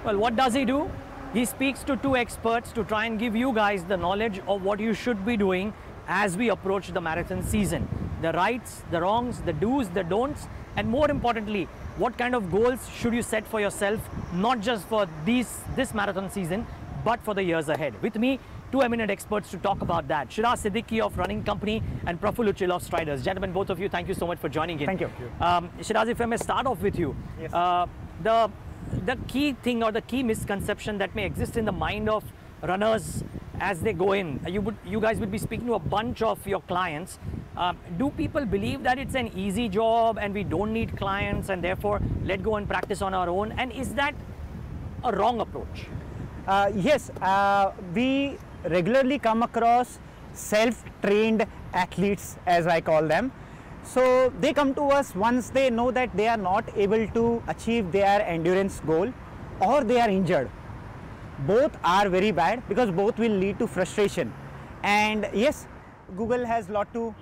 Well, what does he do? He speaks to two experts to try and give you guys the knowledge of what you should be doing as we approach the marathon season. The rights, the wrongs, the do's, the don'ts, and more importantly, what kind of goals should you set for yourself, not just for this marathon season, but for the years ahead. With me, two eminent experts to talk about that. Shiraz Siddiqui of Running Company and Praful Uchil of Striders. Gentlemen, both of you, thank you so much for joining in. Thank you. Shiraz, if I may start off with you. Yes. The key thing or the key misconception that may exist in the mind of runners as they go in, you guys would be speaking to a bunch of your clients. Do people believe that it's an easy job and we don't need clients and therefore let go and practice on our own? And is that a wrong approach? Yes, we regularly come across self-trained athletes, as I call them. So they come to us once they know that they are not able to achieve their endurance goal or they are injured. Both are very bad because both will lead to frustration. And yes, Google has a lot to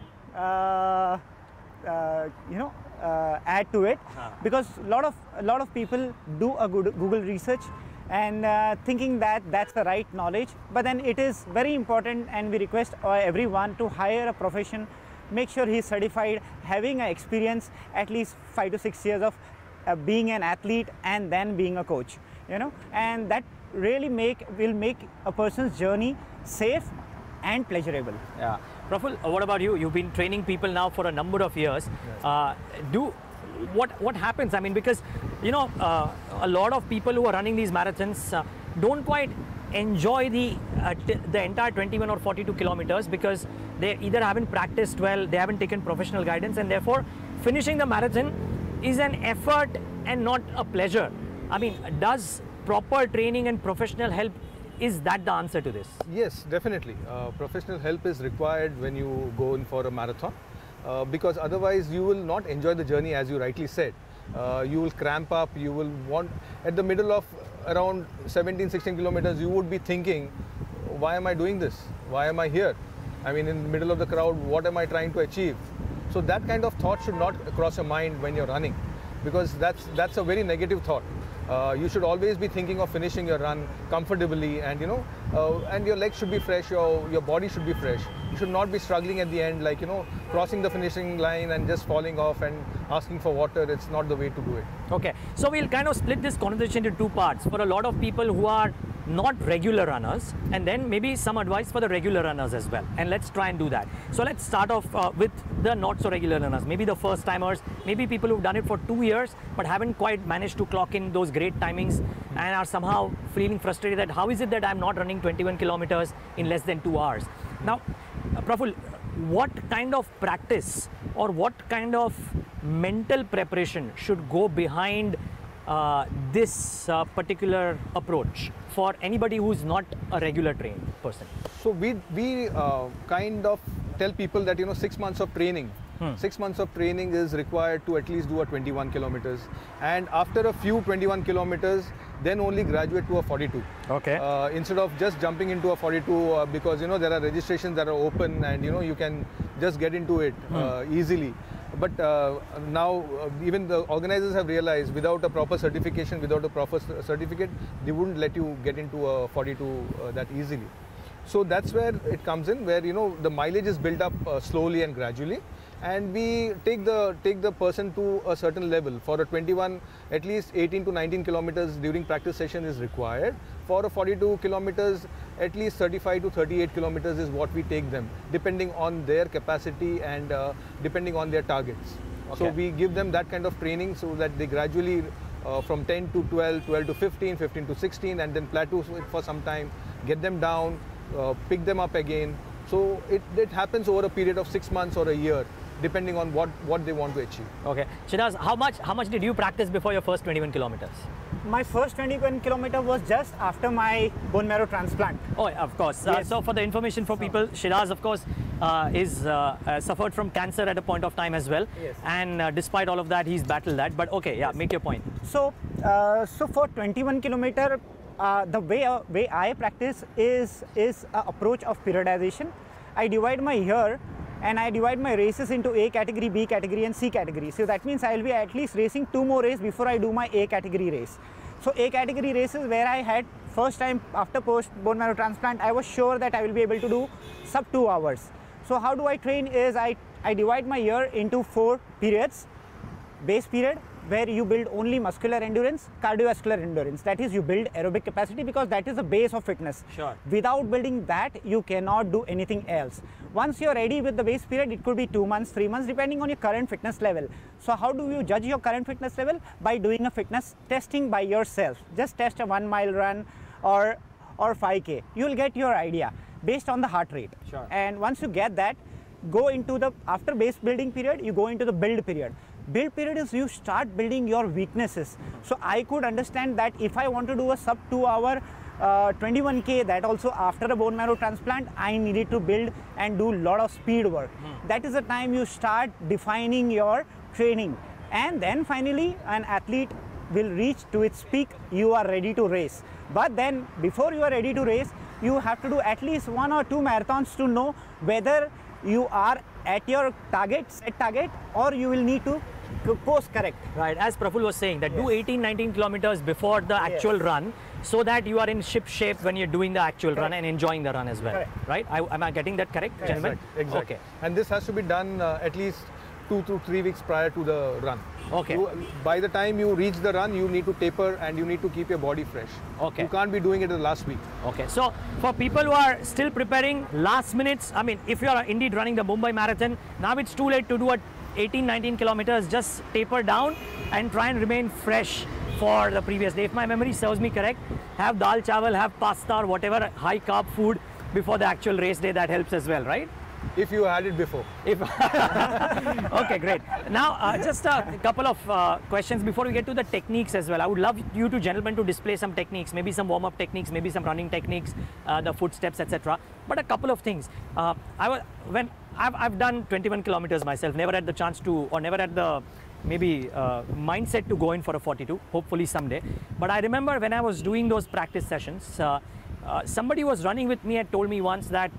add to it, because a lot of people do a good Google research and thinking that that's the right knowledge. But then it is very important, and we request everyone to hire a profession. Make sure he's certified, having an experience at least 5 to 6 years of being an athlete and then being a coach, and that really will make a person's journey safe and pleasurable. Yeah. Praful, what about you? You've been training people now for a number of years. Yes. What happens? I mean, because a lot of people who are running these marathons don't quite enjoy the entire 21 or 42 kilometers because they either haven't practiced well, they haven't taken professional guidance, and therefore finishing the marathon is an effort and not a pleasure. I mean, does proper training and professional help, is that the answer to this? Yes, definitely. Professional help is required when you go in for a marathon, because otherwise you will not enjoy the journey, as you rightly said. You will cramp up, you will want, at the middle of around 17-16 kilometers, you would be thinking, why am I doing this? Why am I here? I mean, in the middle of the crowd, what am I trying to achieve? So that kind of thought should not cross your mind when you're running, because that's a very negative thought. You should always be thinking of finishing your run comfortably, and and your legs should be fresh, your body should be fresh. You should not be struggling at the end, like crossing the finishing line and just falling off and asking for water. It's not the way to do it. Okay, so we'll kind of split this conversation into two parts. For a lot of people who are not regular runners, and then maybe some advice for the regular runners as well, and let's try and do that. So let's start off with the not so regular runners, maybe the first timers, maybe people who've done it for 2 years but haven't quite managed to clock in those great timings and are somehow feeling frustrated that how is it that I'm not running 21 kilometers in less than 2 hours. Now Praful, what kind of practice or what kind of mental preparation should go behind this particular approach for anybody who's not a regular trained person? So we kind of tell people that 6 months of training. 6 months of training is required to at least do a 21 kilometers, and after a few 21 kilometers, then only graduate to a 42. Okay. Instead of just jumping into a 42, because there are registrations that are open, and you can just get into it easily. But now even the organizers have realized, without a proper certification, without a proper certificate, they wouldn't let you get into a 42 that easily. So that's where it comes in, where the mileage is built up slowly and gradually, and we take the person to a certain level. For a 21, at least 18 to 19 kilometers during practice session is required. For a 42 kilometers, at least 35 to 38 kilometers is what we take them, depending on their capacity and depending on their targets. Okay. So we give them that kind of training so that they gradually from 10 to 12, 12 to 15, 15 to 16, and then plateau for some time, get them down, pick them up again. So it happens over a period of 6 months or a year, depending on what they want to achieve. Okay. Shiraz, how much did you practice before your first 21 kilometers? My first 21 kilometer was just after my bone marrow transplant. Oh, of course. Yes. So for the information for people, Shiraz, of course, suffered from cancer at a point of time as well. Yes. And despite all of that, he's battled that. But okay, yeah, make your point. So, so for 21 kilometer, the way I practice is an approach of periodization. I divide my year and I divide my races into A category, B category and C category. So that means I will be at least racing 2 more races before I do my A category race. So A category races where I had first time after post bone marrow transplant, I was sure that I will be able to do sub 2 hours. So how do I train is I divide my year into 4 periods. Base period, where you build only muscular endurance, cardiovascular endurance. That is, you build aerobic capacity because that is the base of fitness. Sure. Without building that, you cannot do anything else. Once you are ready with the base period, it could be 2 months, 3 months, depending on your current fitness level. So how do you judge your current fitness level? By doing a fitness testing by yourself. Just test a 1 mile run or 5K. You will get your idea based on the heart rate. Sure. And once you get that, go into the, after base building period, you go into the build period. Build period is you start building your weaknesses. So I could understand that if I want to do a sub 2 hour 21K, that also after a bone marrow transplant, I needed to build and do a lot of speed work. That is the time you start defining your training. And then finally an athlete will reach to its peak, you are ready to race. But then before you are ready to race, you have to do at least 1 or 2 marathons to know whether you are at your target, set target, or you will need to course correct. Right, as Praful was saying, that do 18-19 kilometers before the actual run, so that you are in ship shape when you're doing the actual run and enjoying the run as well. Correct. Right? Am I getting that correct, gentlemen? Exactly. Okay. And this has to be done at least 2 to 3 weeks prior to the run. Okay. By the time you reach the run, you need to taper and you need to keep your body fresh. Okay. You can't be doing it the last week. Okay, so for people who are still preparing last minutes, I mean, if you are indeed running the Mumbai Marathon, now it's too late to do a 18-19 kilometers, just taper down and try and remain fresh for the previous day. If my memory serves me correct, have dal chawal, have pasta or whatever high carb food before the actual race day, that helps as well, right? If you had it before. If okay, great. Now, just a couple of questions before we get to the techniques as well. I would love you two gentlemen to display some techniques, maybe some warm-up techniques, maybe some running techniques, the footsteps, etc. But a couple of things. I've done 21 kilometers myself, never had the chance to, or never had the maybe mindset to go in for a 42, hopefully someday. But I remember when I was doing those practice sessions, somebody was running with me and told me once that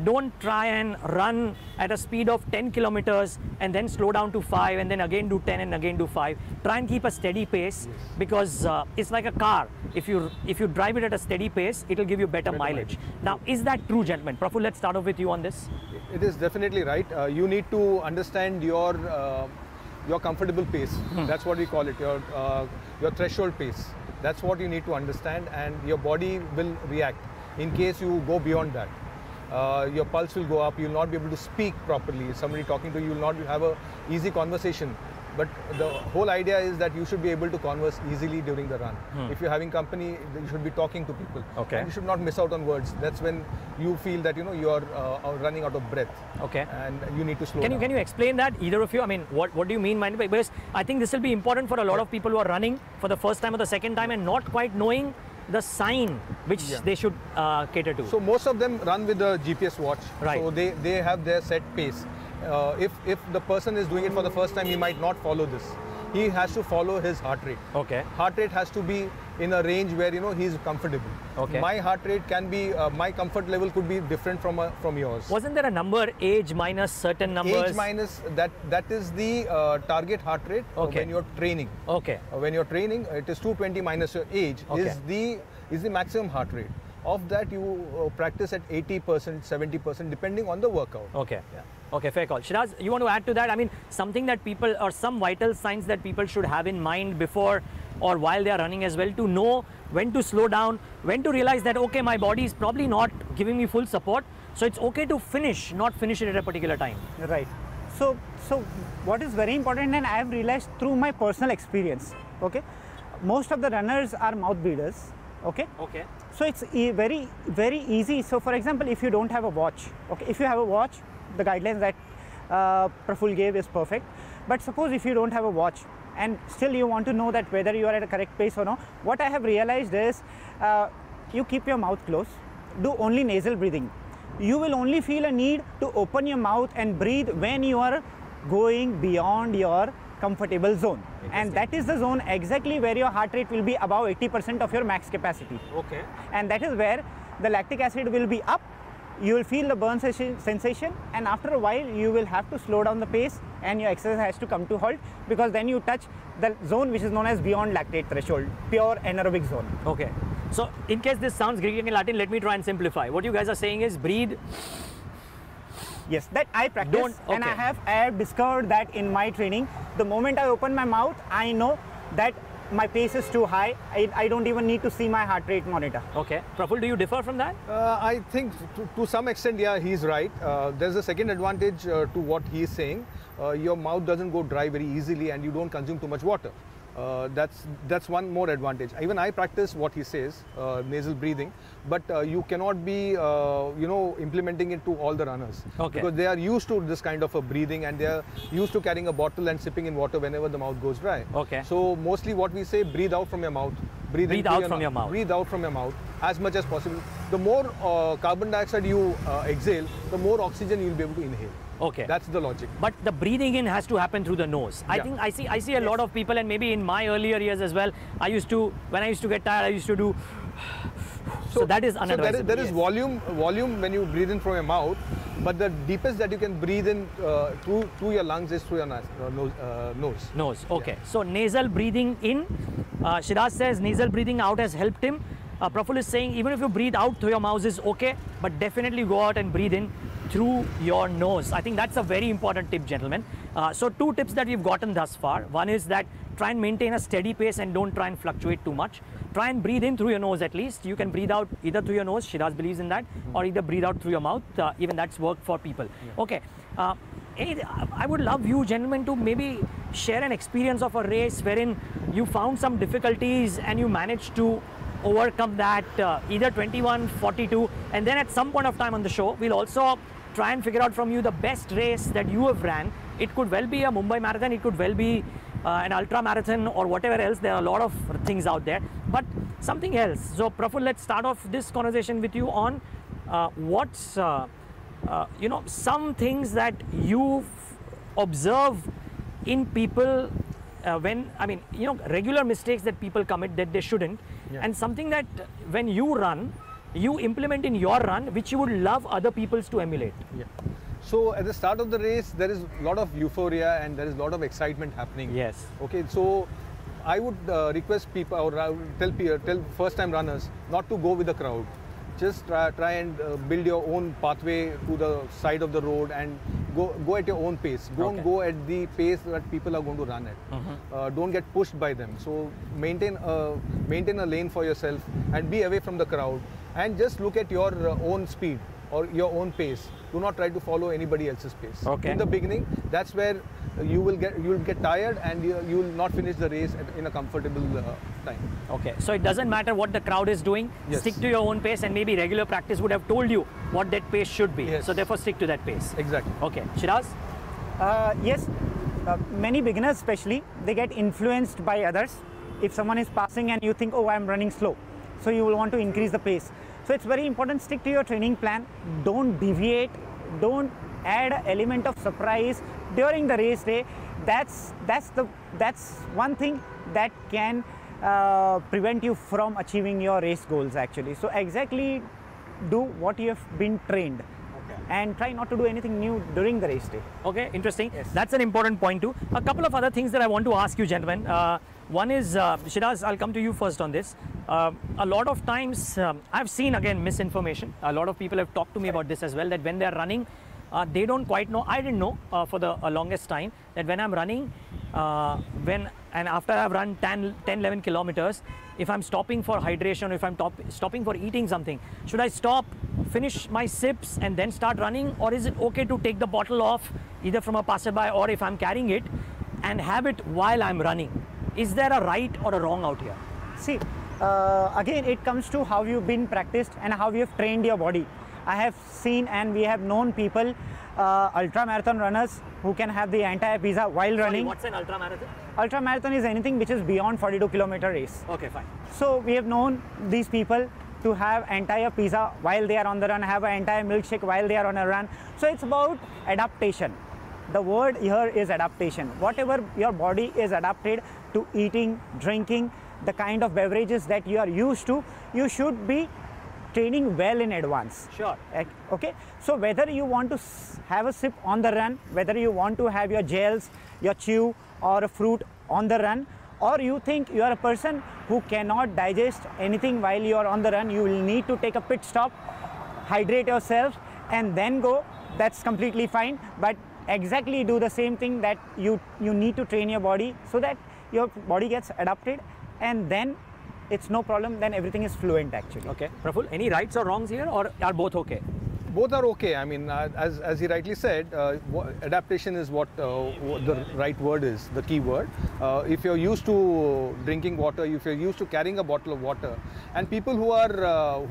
don't try and run at a speed of 10 kilometers and then slow down to 5 and then again do 10 and again do 5. Try and keep a steady pace, because it's like a car. If you drive it at a steady pace, it will give you better mileage. Now, is that true, gentlemen? Praful, let's start off with you on this. It is definitely right. You need to understand your comfortable pace. That's what we call it, your threshold pace. That's what you need to understand, and your body will react in case you go beyond that. Your pulse will go up, you will not be able to speak properly. Somebody talking to you, will not have an easy conversation. But the whole idea is that you should be able to converse easily during the run. If you're having company, you should be talking to people. Okay. And you should not miss out on words. That's when you feel that you are running out of breath. Okay. And you need to slow down. Can you explain that, either of you? I mean, what do you mean by it? Because I think this will be important for a lot of people who are running for the first time or the second time and not quite knowing the sign which they should cater to. So most of them run with the GPS watch. Right. So they have their set pace. If the person is doing it for the first time, he might not follow this. He has to follow his heart rate. Okay. Heart rate has to be in a range where he's comfortable. Okay. My heart rate can be, my comfort level could be different from yours. Wasn't there a number, age minus certain numbers? Age minus, that is the target heart rate when you're training. Okay. When you're training, it is 220 minus your age is the maximum heart rate. Of that, you practice at 80%, 70%, depending on the workout. Okay. Yeah. Okay, fair call. Shiraz, you want to add to that? I mean, something that people, or some vital signs that people should have in mind before or while they are running as well, to know when to slow down, when to realize that, okay, my body is probably not giving me full support, so it's okay to finish, not finish it at a particular time. Right. So what is very important, and I have realized through my personal experience, okay, most of the runners are mouth breathers, okay? Okay. So it's very, very easy. So for example, if you don't have a watch, okay, if you have a watch, the guidelines that Praful gave is perfect. But suppose if you don't have a watch and still you want to know that whether you are at a correct pace or not, what I have realized is you keep your mouth closed, do only nasal breathing. You will only feel a need to open your mouth and breathe when you are going beyond your comfortable zone. And that is the zone exactly where your heart rate will be above 80% of your max capacity. Okay. And that is where the lactic acid will be up you will feel the burn sensation, and after a while you will have to slow down the pace and your exercise has to come to halt, because then you touch the zone which is known as beyond lactate threshold, pure anaerobic zone. Okay. So in case this sounds Greek and Latin, let me try and simplify. What you guys are saying is breathe. Yes, that I practice, and I have discovered that in my training, the moment I open my mouth, I know that my pace is too high. I don't even need to see my heart rate monitor. Okay. Praful, do you differ from that? I think to some extent, yeah, he's right. There's a second advantage to what he's saying. Your mouth doesn't go dry very easily and you don't consume too much water. That's one more advantage. Even I practice what he says, nasal breathing, but you cannot be implementing it to all the runners, because they are used to this kind of a breathing and they are used to carrying a bottle and sipping in water whenever the mouth goes dry. Okay. So mostly what we say, breathe out from your mouth. Breathe out from your mouth. Breathe out from your mouth as much as possible. The more carbon dioxide you exhale, the more oxygen you'll be able to inhale. Okay. That's the logic. But the breathing in has to happen through the nose. I think I see a lot of people, and maybe in my earlier years as well, when I used to get tired, I used to do. So that is unadvisable. So there is volume when you breathe in from your mouth, but the deepest that you can breathe in through your lungs is through your nose. Nose. Okay. Yeah. So nasal breathing in. Shiraz says nasal breathing out has helped him. Praful is saying even if you breathe out through your mouth is okay, but definitely go out and breathe in through your nose. I think that's a very important tip, gentlemen. So 2 tips that we've gotten thus far. One is that try and maintain a steady pace and don't try and fluctuate too much. Try and breathe in through your nose at least. You can breathe out either through your nose, Shiraz believes in that, or either breathe out through your mouth. Even that's worked for people. Yeah. Okay. I would love you gentlemen to maybe share an experience of a race wherein you found some difficulties and you managed to overcome that, either 21, 42, and then at some point of time on the show, we'll also try and figure out from you the best race that you have ran. It could well be a Mumbai Marathon, it could well be an ultra marathon or whatever else. There are a lot of things out there, but something else. So Praful, let's start off this conversation with you on what's some things that you observe in people regular mistakes that people commit that they shouldn't, and something that when you run, you implement in your run, which you would love other people's to emulate. Yeah. So at the start of the race, there is a lot of euphoria and there is a lot of excitement happening. Yes. Okay, so I would request people, or tell first-time runners not to go with the crowd. Just try and build your own pathway to the side of the road and go at your own pace. Don't go at the pace that people are going to run at. Don't get pushed by them. So maintain a lane for yourself and be away from the crowd, and just look at your own speed or your own pace. Do not try to follow anybody else's pace. Okay. In the beginning, that's where you will get tired and you will not finish the race in a comfortable time. Okay, so it doesn't matter what the crowd is doing. Yes. Stick to your own pace, and maybe regular practice would have told you what that pace should be. Yes. So therefore stick to that pace. Exactly. Okay, Shiraz? Yes, many beginners especially, they get influenced by others. If someone is passing and you think, oh, I'm running slow, so you will want to increase the pace. So it's very important, stick to your training plan. Don't deviate. Don't add an element of surprise during the race day. That's one thing that can prevent you from achieving your race goals actually. So exactly do what you have been trained. And try not to do anything new during the race day. Okay, interesting. Yes. That's an important point too. A couple of other things that I want to ask you, gentlemen. One is, Shiraz, I'll come to you first on this. A lot of times, I've seen again misinformation. A lot of people have talked to me about this as well, that when they're running, they don't quite know. I didn't know for the longest time that when I'm running, after I've run 10, 11 kilometers, if I'm stopping for hydration, or if I'm stopping for eating something, should I stop, finish my sips and then start running, or is it okay to take the bottle off either from a passerby or if I'm carrying it and have it while I'm running? Is there a right or a wrong out here? See, again, it comes to how you've been practiced and how you have trained your body. I have seen and we have known people, ultra marathon runners who can have the entire pizza while running. What's an ultra marathon? Ultra marathon is anything which is beyond 42-kilometer race. Okay, fine. So we have known these people to have entire pizza while they are on the run, have an entire milkshake while they are on a run. So it's about adaptation. The word here is adaptation. Whatever your body is adapted to eating, drinking, the kind of beverages that you are used to, you should be training well in advance. Sure. Okay, so whether you want to have a sip on the run, whether you want to have your gels, your chew or a fruit on the run, or you think you are a person who cannot digest anything while you are on the run, you will need to take a pit stop, hydrate yourself and then go, that's completely fine. But exactly do the same thing, that you need to train your body so that your body gets adapted, and then it's no problem, then everything is fluent actually. Okay, Praful, any rights or wrongs here, or are both okay? Both are okay. I mean, as he rightly said, adaptation is what the right word is, the key word. If you're used to drinking water, if you're used to carrying a bottle of water, and people who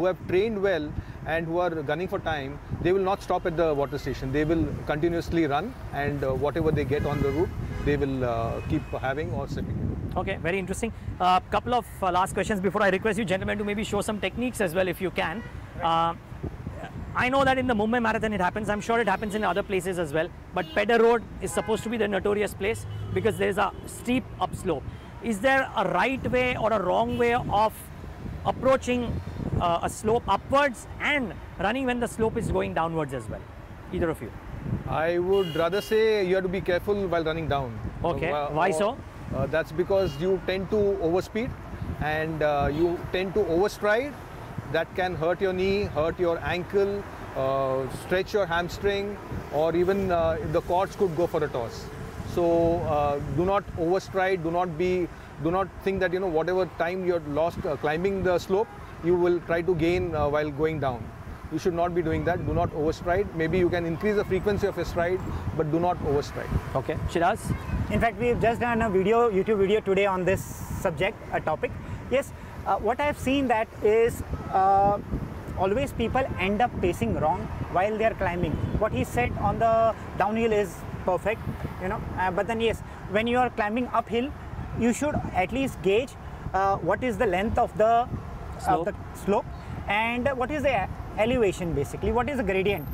have trained well and who are gunning for time, they will not stop at the water station. They will continuously run, and whatever they get on the route, they will keep having or sipping. Okay, very interesting. Couple of last questions before I request you gentlemen to maybe show some techniques as well if you can. I know that in the Mumbai Marathon it happens. I'm sure it happens in other places as well. But Pedder Road is supposed to be the notorious place because there's a steep upslope. Is there a right way or a wrong way of approaching a slope upwards and running when the slope is going downwards as well? Either of you? I would rather say you have to be careful while running down. Okay, why so? That's because you tend to overspeed and you tend to overstride. That can hurt your knee, hurt your ankle, stretch your hamstring, or even the cords could go for a toss. So do not overstride. Do not think that whatever time you're lost climbing the slope, you will try to gain while going down. You should not be doing that. Do not overstride. Maybe you can increase the frequency of your stride, but do not overstride. Okay, Shiraz? In fact, we've just done a YouTube video today on this subject, a topic. Yes. What I have seen that is always people end up pacing wrong while they are climbing. What he said on the downhill is perfect, but then yes, when you are climbing uphill, you should at least gauge what is the length of the slope and what is the elevation, basically, what is the gradient.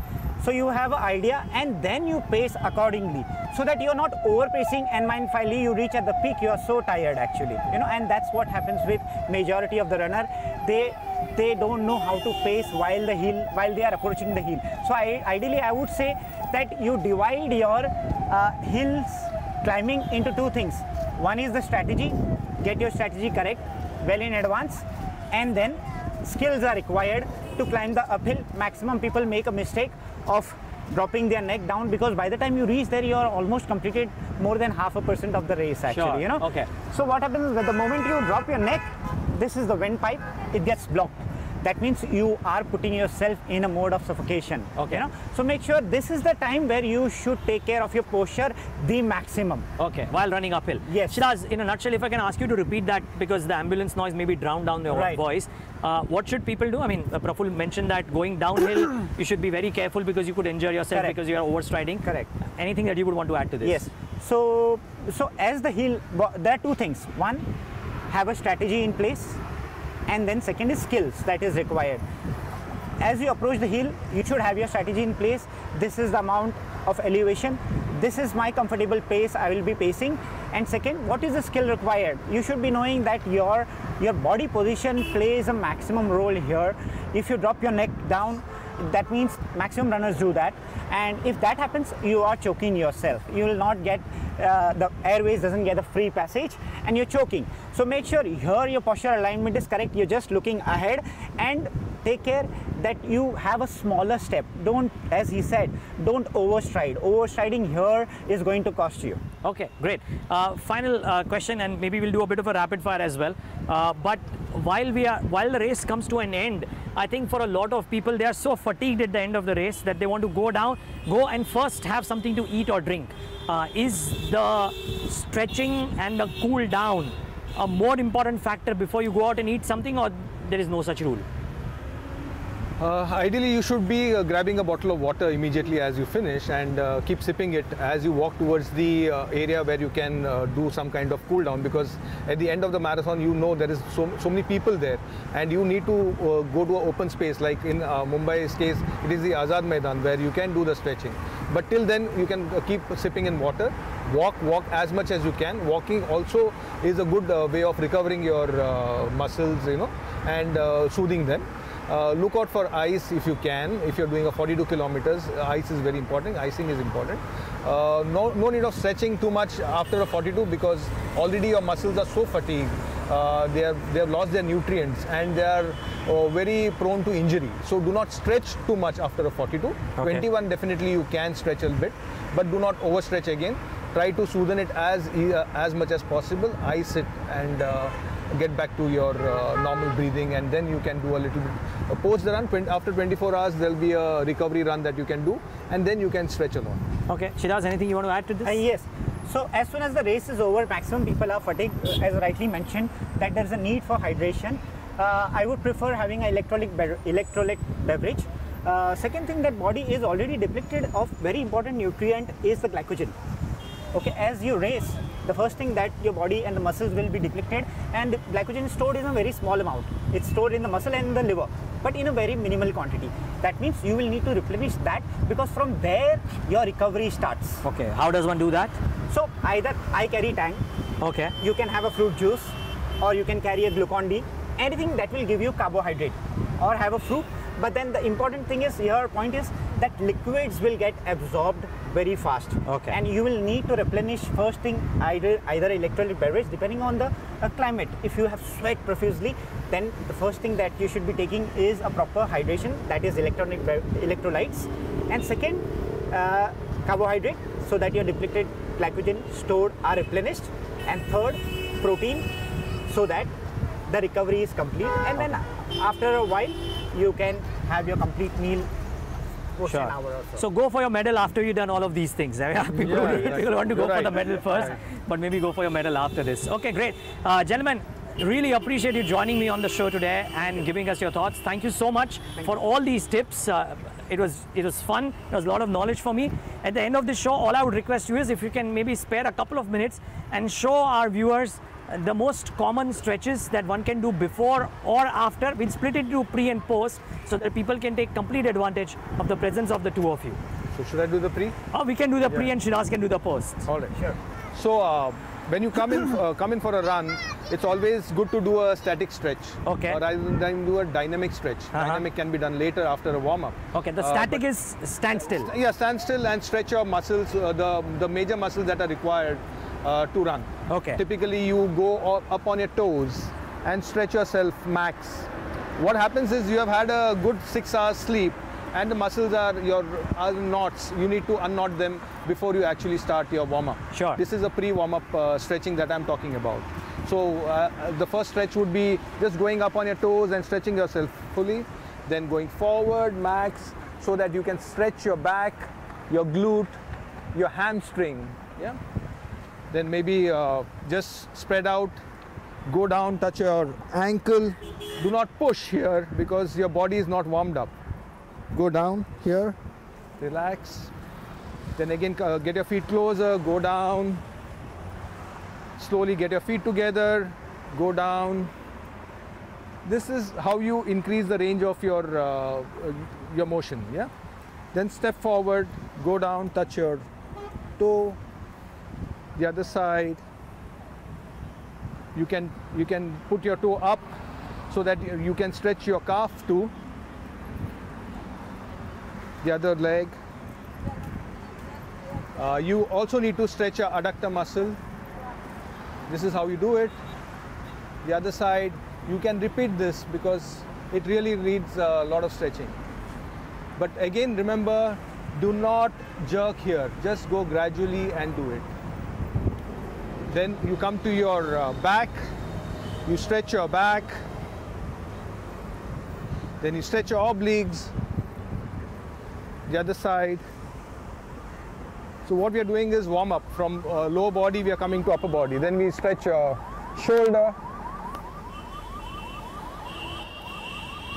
So you have an idea and then you pace accordingly so that you're not over pacing, and finally you reach at the peak, you are so tired actually, and that's what happens with majority of the runner. They don't know how to pace while they are approaching the hill. So ideally I would say that you divide your hills climbing into two things. One is the strategy, get your strategy correct well in advance, and then skills are required to climb the uphill. Maximum people make a mistake of dropping their neck down, because by the time you reach there, you are almost completed more than 0.5% of the race actually. Sure. Okay. So what happens is that the moment you drop your neck, this is the windpipe, it gets blocked. That means you are putting yourself in a mode of suffocation. Okay. So make sure this is the time where you should take care of your posture the maximum. Okay, while running uphill. Yes. Shiraz, in a nutshell, if I can ask you to repeat that, because the ambulance noise maybe drowned down the voice. What should people do? I mean, Praful mentioned that going downhill, you should be very careful because you could injure yourself. Correct. Because you are overstriding. Correct. Anything that you would want to add to this? Yes. So as the hill, there are two things. One, have a strategy in place, and then second is skills that is required. As you approach the hill, you should have your strategy in place. This is the amount of elevation. This is my comfortable pace I will be pacing. And second, what is the skill required? You should be knowing that your body position plays a maximum role here. If you drop your neck down, that means maximum runners do that, and if that happens, you are choking yourself. You will not get the airways doesn't get a free passage and you're choking. So make sure here your posture alignment is correct. You're just looking ahead, and take care that you have a smaller step. Don't, as he said, don't overstride. Overstriding here is going to cost you. Okay, great. Final question, and maybe we'll do a bit of a rapid fire as well. But while the race comes to an end, I think for a lot of people, they are so fatigued at the end of the race that they want to go and first have something to eat or drink. Is the stretching and the cool down a more important factor before you go out and eat something, or there is no such rule? Ideally, you should be grabbing a bottle of water immediately as you finish, and keep sipping it as you walk towards the area where you can do some kind of cool down, because at the end of the marathon, there is so many people there, and you need to go to an open space. Like in Mumbai's case, it is the Azad Maidan where you can do the stretching. But till then, you can keep sipping in water. Walk as much as you can. Walking also is a good way of recovering your muscles, and soothing them. Look out for ice if you can. If you're doing a 42 kilometers, ice is very important. Icing is important. No need of stretching too much after a 42 because already your muscles are so fatigued. They have lost their nutrients and they are very prone to injury. So do not stretch too much after a 42. Okay. 21 definitely you can stretch a little bit, but do not overstretch again. Try to smoothen it as much as possible. Ice it and get back to your normal breathing, and then you can do a little bit. Post the run, after 24 hours, there'll be a recovery run that you can do, and then you can stretch alone. Okay, Shiraz, anything you want to add to this? Yes. So as soon as the race is over, maximum people are fatigued, as rightly mentioned, that there is a need for hydration. I would prefer having an electrolyte beverage. Second thing, that body is already depleted of very important nutrient is the glycogen. Okay, as you race, the first thing that your body and the muscles will be depleted, and glycogen is stored in a very small amount. It's stored in the muscle and the liver, but in a very minimal quantity. That means you will need to replenish that, because from there your recovery starts. Okay, how does one do that? So either I carry Tang, Okay. you can have a fruit juice, or you can carry a Glucon-D, anything that will give you carbohydrate, or have a fruit. But then the important thing is, your point is that liquids will get absorbed very fast. Okay. And you will need to replenish first thing either electrolyte beverage, depending on the climate. If you have sweat profusely, then the first thing that you should be taking is a proper hydration, that is electrolytes. And second, carbohydrate, so that your depleted glycogen stored are replenished. And third, protein, so that the recovery is complete. And then after a while, you can have your complete meal post an hour or so. So go for your medal after you've done all of these things. People want to go for the medal first, but maybe go for your medal after this. Okay, great. Gentlemen, really appreciate you joining me on the show today and giving us your thoughts. Thank you so much for all these tips. It was fun. There was a lot of knowledge for me. At the end of the show, all I would request you is if you can maybe spare a couple of minutes and show our viewers the most common stretches that one can do before or after. We'll split it into pre and post so that people can take complete advantage of the presence of the two of you. So should I do the pre? Oh, we can do the pre and Shiraz can do the post. All right. Sure. So when you come in for a run, it's always good to do a static stretch. Okay. Rather than do a dynamic stretch. Dynamic can be done later after a warm-up. Okay, the static is stand still. Yeah, stand still and stretch your muscles, the major muscles that are required to run. Okay. Typically, you go up on your toes and stretch yourself max. What happens is you have had a good 6 hours sleep, and the muscles are knots. You need to unknot them before you actually start your warm-up. Sure. This is a pre-warm-up stretching that I'm talking about. So the first stretch would be just going up on your toes and stretching yourself fully, then going forward max so that you can stretch your back, your glute, your hamstring. Yeah. Then maybe just spread out, go down, touch your ankle. Do not push here because your body is not warmed up. Go down here, relax. Then again, get your feet closer, go down. Slowly get your feet together, go down. This is how you increase the range of your motion. Yeah. Then step forward, go down, touch your toe. The other side. You can put your toe up so that you can stretch your calf too. The other leg. You also need to stretch your adductor muscle. This is how you do it. The other side, you can repeat this because it really needs a lot of stretching. But again, remember, do not jerk here. Just go gradually and do it. Then you come to your back, you stretch your back, then you stretch your obliques, the other side. So what we are doing is warm up. From lower body we are coming to upper body. Then we stretch your shoulder,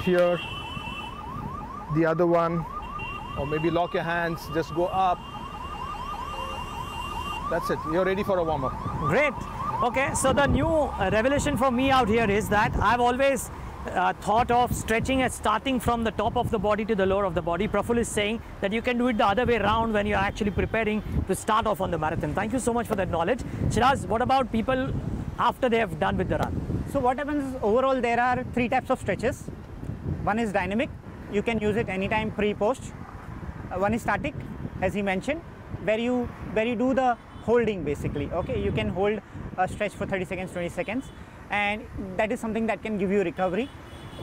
here, the other one, or maybe lock your hands, just go up. That's it, you're ready for a warm-up. Great. Okay, so the new revelation for me out here is that I've always thought of stretching as starting from the top of the body to the lower of the body. Praful is saying that you can do it the other way around when you're actually preparing to start off on the marathon. Thank you so much for that knowledge. Shiraz, what about people after they have done with the run? So what happens is, overall there are 3 types of stretches. One is dynamic. You can use it anytime, pre-post. One is static, as he mentioned, where you do the holding basically. Okay, you can hold a stretch for 30 seconds, 20 seconds, and that is something that can give you recovery.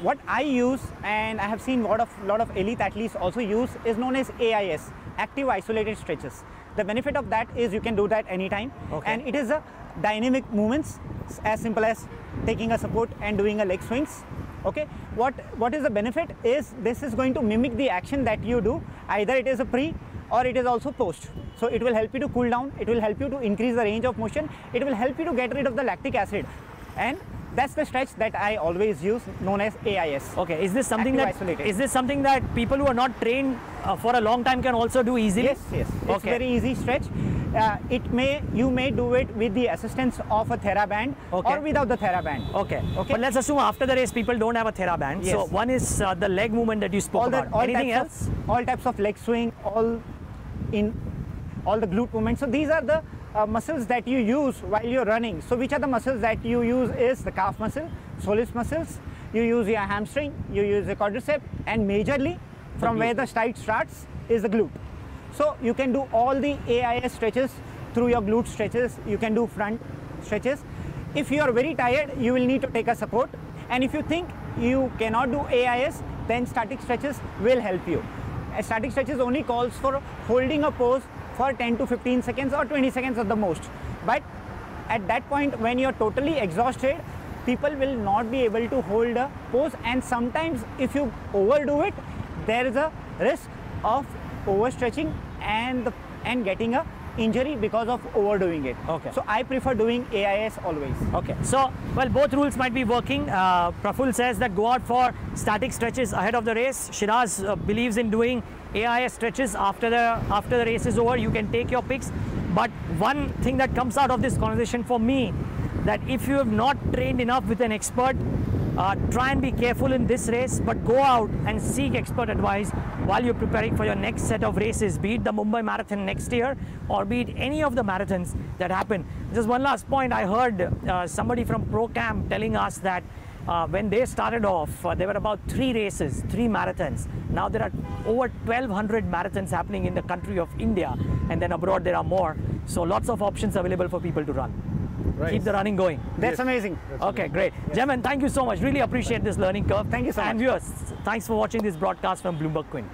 What I use, and I have seen lot of elite athletes also use, is known as AIS, active isolated stretches. The benefit of that is you can do that anytime, and it is a dynamic movements, as simple as taking a support and doing a leg swings. Okay, what is the benefit is this is going to mimic the action that you do, either it is a pre or it is also post. So it will help you to cool down, it will help you to increase the range of motion, it will help you to get rid of the lactic acid, and that's the stretch that I always use, known as AIS. Okay, is this something that people who are not trained for a long time can also do easily? Yes, yes. It's very easy stretch. You may do it with the assistance of a TheraBand or without the TheraBand. Okay. But let's assume after the race people don't have a TheraBand. Yes. So one is the leg movement that you spoke about. Anything else? All types of leg swing, all the glute movements. So these are the muscles that you use while you're running. So which are the muscles that you use is the calf muscle, soleus muscles, you use your hamstring, you use the quadricep, and majorly from where the stride starts is the glute. So you can do all the AIS stretches through your glute stretches, you can do front stretches. If you are very tired, you will need to take a support, and if you think you cannot do AIS, then static stretches will help you. Static stretches only calls for holding a pose for 10 to 15 seconds or 20 seconds at the most. But at that point, when you're totally exhausted, people will not be able to hold a pose, and sometimes if you overdo it, there is a risk of overstretching and getting a injury because of overdoing it. Okay. So I prefer doing AIS always. Okay. So, well, both rules might be working. Praful says that go out for static stretches ahead of the race. Shiraz believes in doing AIS stretches after the race is over. You can take your picks. But one thing that comes out of this conversation for me, that if you have not trained enough with an expert, try and be careful in this race, but go out and seek expert advice while you're preparing for your next set of races, be it the Mumbai Marathon next year or be it any of the marathons that happen. Just one last point, I heard somebody from ProCam telling us that when they started off, there were about 3 races, 3 marathons. Now there are over 1,200 marathons happening in the country of India, and then abroad there are more. So lots of options available for people to run. Right. Keep the running going. That's amazing. Okay, great. Yes. Gentlemen, thank you so much. Really appreciate this learning curve. Thank you so much. And viewers, thanks for watching this broadcast from Bloomberg Quint.